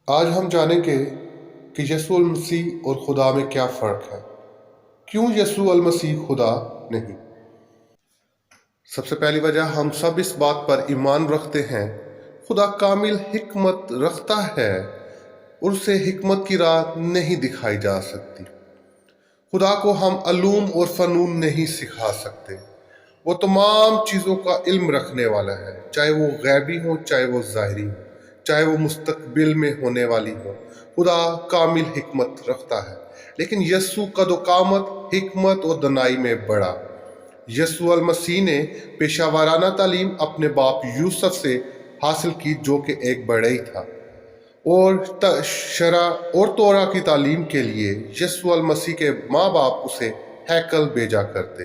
آج ہم جانیں گے کہ یسوع المسیح اور خدا میں کیا فرق ہے۔ کیوں یسوع المسیح خدا نہیں؟ سب سے پہلی وجہ، ہم سب اس بات پر ایمان رکھتے ہیں خدا کامل حکمت رکھتا ہے اور اسے حکمت کی راہ نہیں دکھائی جا سکتی۔ خدا کو ہم علوم اور فنون نہیں سکھا سکتے۔ وہ تمام چیزوں کا علم رکھنے والا ہے، چاہے وہ غیبی ہو، چاہے وہ ظاہری ہو، چاہے وہ مستقبل میں ہونے والی ہو۔ خدا کامل حکمت رکھتا ہے، لیکن یسوع قد و قامت، حکمت اور دانائی میں بڑا۔ یسوع المسیح نے پیشہ ورانہ تعلیم اپنے باپ یوسف سے حاصل کی، جو کہ ایک بڑھئی تھا، اور شرع اور تورا کی تعلیم کے لیے یسوع المسیح کے ماں باپ اسے ہیکل بھیجا کرتے۔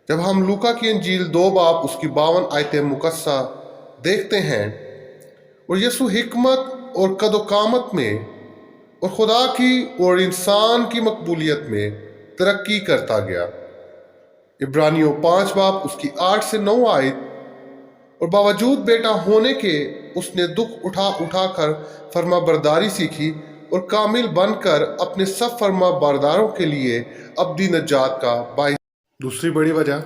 جب ہم لوکا کی انجیل 2 باب اس کی 52 آیت مقدسہ دیکھتے ہیں، اور یسوع حکمت اور قد و قامت میں اور خدا کی اور انسان کی مقبولیت میں ترقی کرتا گیا۔ عبرانیوں 5 باب اس کی 8 سے 9 آیت، اور باوجود بیٹا ہونے کے اس نے دکھ اٹھا اٹھا کر فرما برداری سیکھی اور کامل بن کر اپنے سب فرما برداروں کے لیے ابدی نجات کا باعث۔ دوسری بڑی وجہ،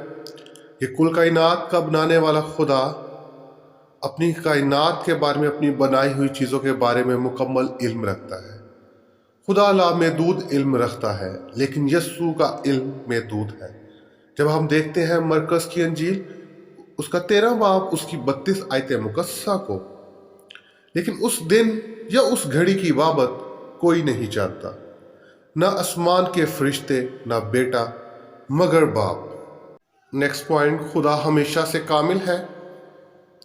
یہ کل کائنات کا بنانے والا خدا اپنی کائنات کے بارے میں، اپنی بنائی ہوئی چیزوں کے بارے میں مکمل علم رکھتا ہے۔ خدا لامحدود علم رکھتا ہے، لیکن یسوع کا علم محدود ہے۔ جب ہم دیکھتے ہیں مرکز کی انجیل اس کا 13 باب اس کی 32 آیت مقدسہ کو، لیکن اس دن یا اس گھڑی کی بابت کوئی نہیں جانتا، نہ آسمان کے فرشتے، نہ بیٹا، مگر باپ۔ نیکسٹ پوائنٹ، خدا ہمیشہ سے کامل ہے،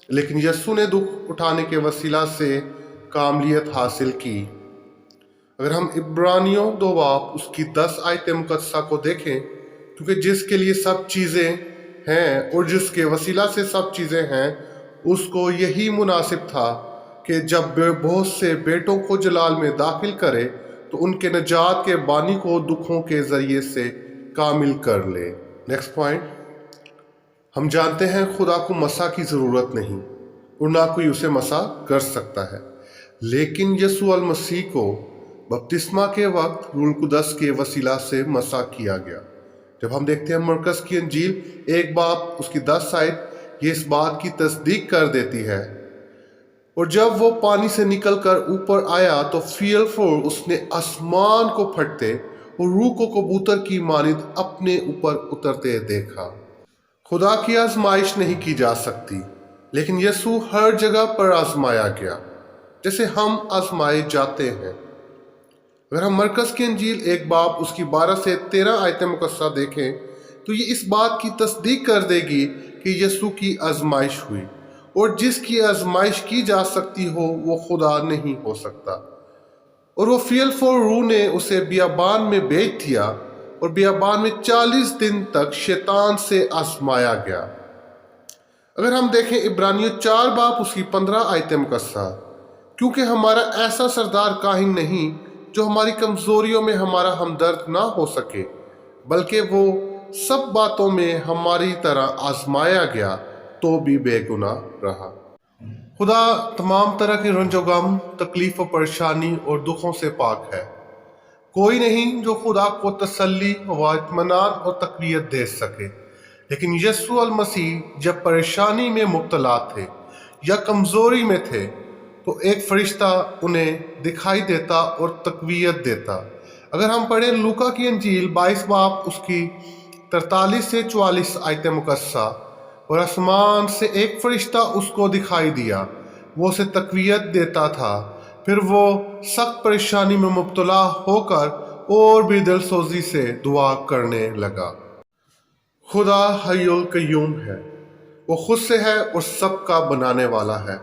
لیکن یسوع نے دکھ اٹھانے کے وسیلہ سے کاملیت حاصل کی۔ اگر ہم عبرانیوں 2 باب اس کی 10 آیت مقدسہ کو دیکھیں، کیونکہ جس کے لیے سب چیزیں ہیں اور جس کے وسیلہ سے سب چیزیں ہیں، اس کو یہی مناسب تھا کہ جب بہت سے بیٹوں کو جلال میں داخل کرے تو ان کے نجات کے بانی کو دکھوں کے ذریعے سے کامل کر لے۔ نیکسٹ پوائنٹ، ہم جانتے ہیں خدا کو مسح کی ضرورت نہیں اور نہ کوئی اسے مسح کر سکتا ہے، لیکن یسوع المسیح کو بپتسمہ کے وقت روح القدس کے وسیلہ سے مسح کیا گیا۔ جب ہم دیکھتے ہیں مرکز کی انجیل 1 باب اس کی 10 آیت، یہ اس بات کی تصدیق کر دیتی ہے، اور جب وہ پانی سے نکل کر اوپر آیا تو فی الفور اس نے آسمان کو پھٹتے اور روح کو کبوتر کی مانند اپنے اوپر اترتے دیکھا۔ خدا کی آزمائش نہیں کی جا سکتی، لیکن یسوع ہر جگہ پر آزمایا گیا جیسے ہم آزمائے جاتے ہیں۔ اگر ہم مرکز کی انجیل 1 باب اس کی 12 سے 13 آیت مقدسہ دیکھیں تو یہ اس بات کی تصدیق کر دے گی کہ یسوع کی آزمائش ہوئی، اور جس کی آزمائش کی جا سکتی ہو وہ خدا نہیں ہو سکتا، اور وہ فی الفور روح نے اسے بیابان میں بھیج دیا، اور بیابان میں 40 دن تک شیطان سے آزمایا گیا۔ اگر ہم دیکھیں عبرانیوں 4 باب اس کی 15 آیت مقدسہ، کیونکہ ہمارا ایسا سردار کاہن نہیں جو ہماری کمزوریوں میں ہمارا ہمدرد نہ ہو سکے، بلکہ وہ سب باتوں میں ہماری طرح آزمایا گیا تو بھی بے گناہ رہا۔ خدا تمام طرح کے رنج و غم، تکلیف و پریشانی اور دکھوں سے پاک ہے۔ کوئی نہیں جو خدا کو تسلی و اطمینان اور تقویت دے سکے، لیکن یسوع المسیح جب پریشانی میں مبتلا تھے یا کمزوری میں تھے تو ایک فرشتہ انہیں دکھائی دیتا اور تقویت دیتا۔ اگر ہم پڑھیں لوکا کی انجیل 22 باب اس کی 43 سے 44 آیت مقدسہ، اور آسمان سے ایک فرشتہ اس کو دکھائی دیا، وہ اسے تقویت دیتا تھا، پھر وہ سخت پریشانی میں مبتلا ہو کر اور بھی دل سوزی سے دعا کرنے لگا۔ خدا حی القیوم ہے، وہ خود سے ہے اور سب کا بنانے والا ہے۔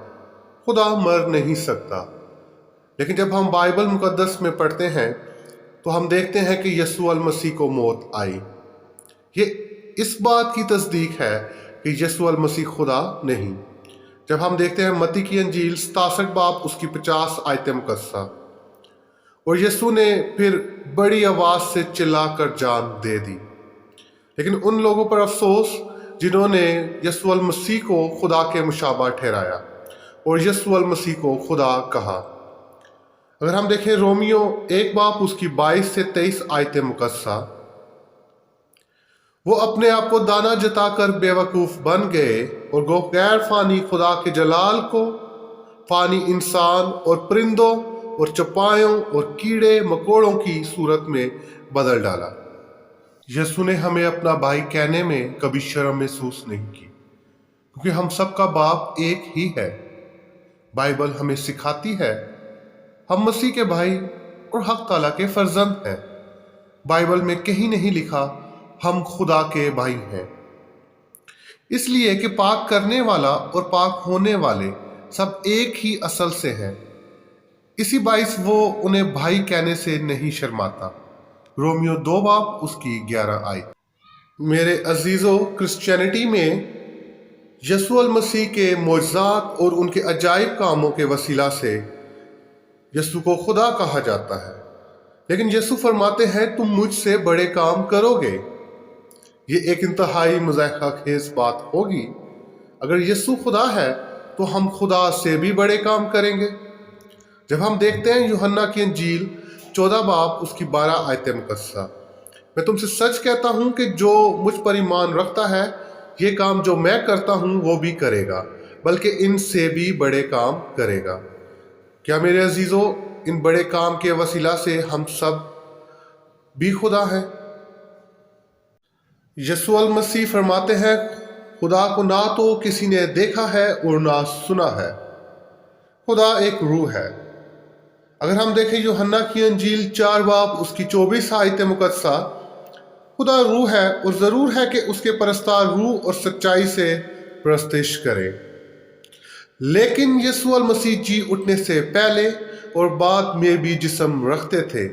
خدا مر نہیں سکتا، لیکن جب ہم بائبل مقدس میں پڑھتے ہیں تو ہم دیکھتے ہیں کہ یسوع المسیح کو موت آئی۔ یہ اس بات کی تصدیق ہے کہ یسوع المسیح خدا نہیں۔ جب ہم دیکھتے ہیں متی کی انجیل 67 باب اس کی 50 آیت مقدسہ، اور یسوع نے پھر بڑی آواز سے چلا کر جان دے دی، لیکن ان لوگوں پر افسوس جنہوں نے یسوع المسیح کو خدا کے مشابہ ٹھہرایا اور یسوع المسیح کو خدا کہا۔ اگر ہم دیکھیں رومیو 1 اس کی 22 سے 23 آیت مقدسہ، وہ اپنے آپ کو دانا جتا کر بے وقوف بن گئے اور گو غیر فانی خدا کے جلال کو فانی انسان اور پرندوں اور چپائوں اور کیڑے مکوڑوں کی صورت میں بدل ڈالا۔ یسوع نے ہمیں اپنا بھائی کہنے میں کبھی شرم محسوس نہیں کی، کیونکہ ہم سب کا باپ ایک ہی ہے۔ بائبل ہمیں سکھاتی ہے ہم مسیح کے بھائی اور حق تعالیٰ کے فرزند ہیں۔ بائبل میں کہیں نہیں لکھا ہم خدا کے بھائی ہیں، اس لیے کہ پاک کرنے والا اور پاک ہونے والے سب ایک ہی اصل سے ہیں، اسی باعث وہ انہیں بھائی کہنے سے نہیں شرماتا۔ رومیو 2 اس کی 11 آیت۔ میرے عزیزو، کرسچینٹی میں یسوع المسیح کے معجزات اور ان کے عجائب کاموں کے وسیلہ سے یسوع کو خدا کہا جاتا ہے، لیکن یسوع فرماتے ہیں تم مجھ سے بڑے کام کرو گے۔ یہ ایک انتہائی مضحکہ خیز بات ہوگی۔ اگر یسوع خدا ہے تو ہم خدا سے بھی بڑے کام کریں گے۔ جب ہم دیکھتے ہیں یوحنا کی انجیل 14 اس کی 12 آیت مقدسہ، میں تم سے سچ کہتا ہوں کہ جو مجھ پر ایمان رکھتا ہے یہ کام جو میں کرتا ہوں وہ بھی کرے گا، بلکہ ان سے بھی بڑے کام کرے گا۔ کیا میرے عزیزو، ان بڑے کام کے وسیلہ سے ہم سب بھی خدا ہیں؟ یسوع المسیح فرماتے ہیں خدا کو نہ تو کسی نے دیکھا ہے اور نہ سنا ہے۔ خدا ایک روح ہے۔ اگر ہم دیکھیں یوحنا کی انجیل 4 اس کی 24 آیت مقدسہ، خدا روح ہے اور ضرور ہے کہ اس کے پرستار روح اور سچائی سے پرستش کریں۔ لیکن یسوع المسیح جی اٹھنے سے پہلے اور بعد میں بھی جسم رکھتے تھے،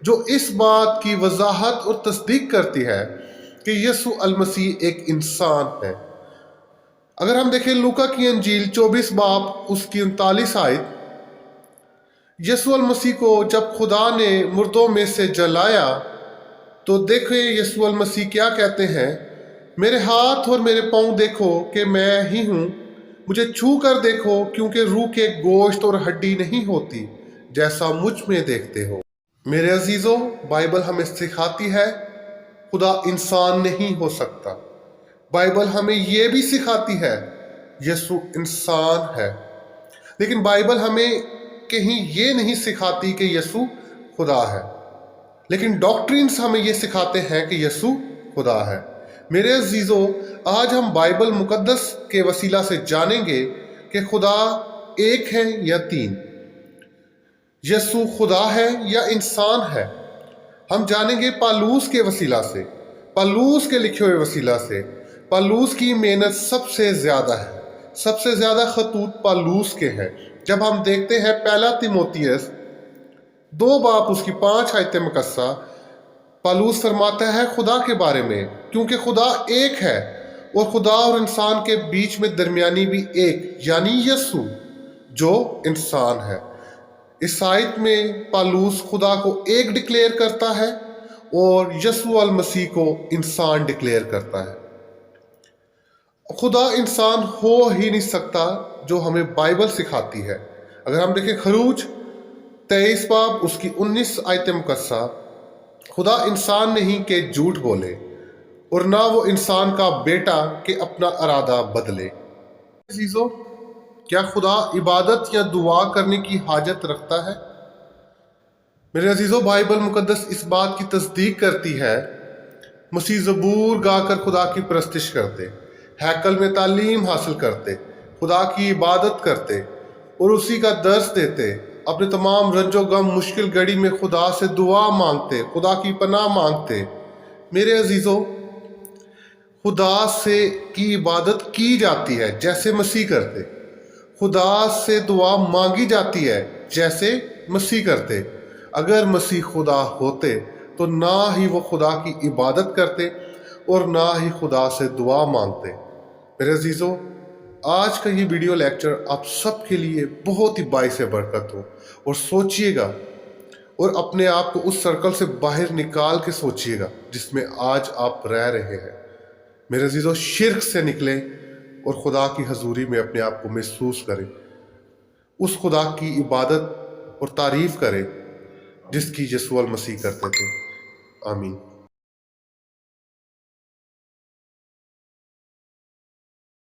جو اس بات کی وضاحت اور تصدیق کرتی ہے کہ یسوع المسیح ایک انسان ہے۔ اگر ہم دیکھیں لوکا کی انجیل 24 اس کی 39 آیت، یسوع المسیح کو جب خدا نے مردوں میں سے جلایا تو دیکھیں یسوع المسیح کیا کہتے ہیں، میرے ہاتھ اور میرے پاؤں دیکھو کہ میں ہی ہوں، مجھے چھو کر دیکھو، کیونکہ روح کے گوشت اور ہڈی نہیں ہوتی جیسا مجھ میں دیکھتے ہو۔ میرے عزیزو، بائبل ہمیں سکھاتی ہے خدا انسان نہیں ہو سکتا۔ بائبل ہمیں یہ بھی سکھاتی ہے یسوع انسان ہے، لیکن بائبل ہمیں کہیں یہ نہیں سکھاتی کہ یسوع خدا ہے، لیکن ڈاکٹرینز ہمیں یہ سکھاتے ہیں کہ یسوع خدا ہے۔ میرے عزیزو، آج ہم بائبل مقدس کے وسیلہ سے جانیں گے کہ خدا ایک ہے یا تین، یسوع خدا ہے یا انسان ہے۔ ہم جانیں گے پالوس کے وسیلہ سے، پالوس کے لکھے ہوئے وسیلہ سے۔ پالوس کی محنت سب سے زیادہ ہے، سب سے زیادہ خطوط پالوس کے ہیں۔ جب ہم دیکھتے ہیں پہلا تیموتھیوس 2 اس کی 5 آیت مقدسہ، پالوس فرماتا ہے خدا کے بارے میں، کیونکہ خدا ایک ہے اور خدا اور انسان کے بیچ میں درمیانی بھی ایک، یعنی یسوع جو انسان ہے۔ اس آیت میں پالوس خدا کو ایک ڈکلیئر کرتا ہے اور یسوع المسیح کو انسان ڈکلیئر کرتا ہے۔ خدا انسان ہو ہی نہیں سکتا جو ہمیں بائبل سکھاتی ہے۔ اگر ہم دیکھیں خروج 23 اس کی 19 آیت مقدسہ، خدا انسان نہیں کہ جھوٹ بولے اور نہ وہ انسان کا بیٹا کہ اپنا ارادہ بدلے۔ عزیزو، کیا خدا عبادت یا دعا کرنے کی حاجت رکھتا ہے؟ میرے عزیزو، بائبل مقدس اس بات کی تصدیق کرتی ہے۔ مسیح زبور گا کر خدا کی پرستش کرتے، ہیکل میں تعلیم حاصل کرتے، خدا کی عبادت کرتے اور اسی کا درس دیتے، اپنے تمام رنج و غم مشکل گھڑی میں خدا سے دعا مانگتے، خدا کی پناہ مانگتے۔ میرے عزیزو، خدا سے کی عبادت کی جاتی ہے جیسے مسیح کرتے، خدا سے دعا مانگی جاتی ہے جیسے مسیح کرتے۔ اگر مسیح خدا ہوتے تو نہ ہی وہ خدا کی عبادت کرتے اور نہ ہی خدا سے دعا مانگتے۔ میرے عزیزو، آج کا یہ ویڈیو لیکچر آپ سب کے لیے بہت ہی باعث برکت ہو، اور سوچئے گا اور اپنے آپ کو اس سرکل سے باہر نکال کے سوچئے گا جس میں آج آپ رہ رہے ہیں۔ میرے عزیزو، شرک سے نکلیں اور خدا کی حضوری میں اپنے آپ کو محسوس کریں، اس خدا کی عبادت اور تعریف کرے جس کی یسوع المسیح کرتے تھے۔ آمین۔